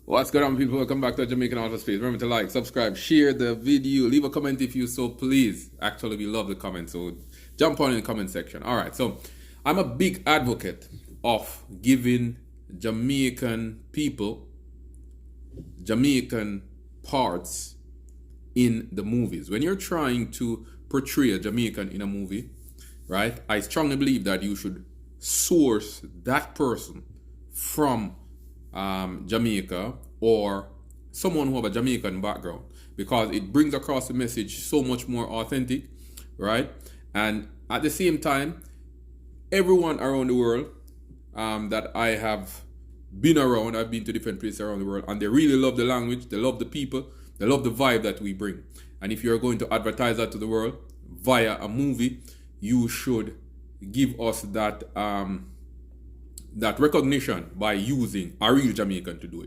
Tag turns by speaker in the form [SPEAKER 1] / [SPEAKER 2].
[SPEAKER 1] What's going on, people? Welcome back to Jamaican Auto Space. Remember to like, subscribe, share the video, leave a comment if you so please. Actually, we love the comments, so jump on in the comment section. All right, so I'm a big advocate of giving Jamaican people Jamaican parts in the movies. When you're trying to portray a Jamaican in a movie, right, I strongly believe that you should source that person from Jamaica or someone who have a Jamaican background, because it brings across the message so much more authentic, right? And at the same time, everyone around the world that I have been around, I've been to different places around the world, and they really love the language, they love the people, they love the vibe that we bring. And if you're going to advertise that to the world via a movie, you should give us that that recognition by using a real Jamaican to do it.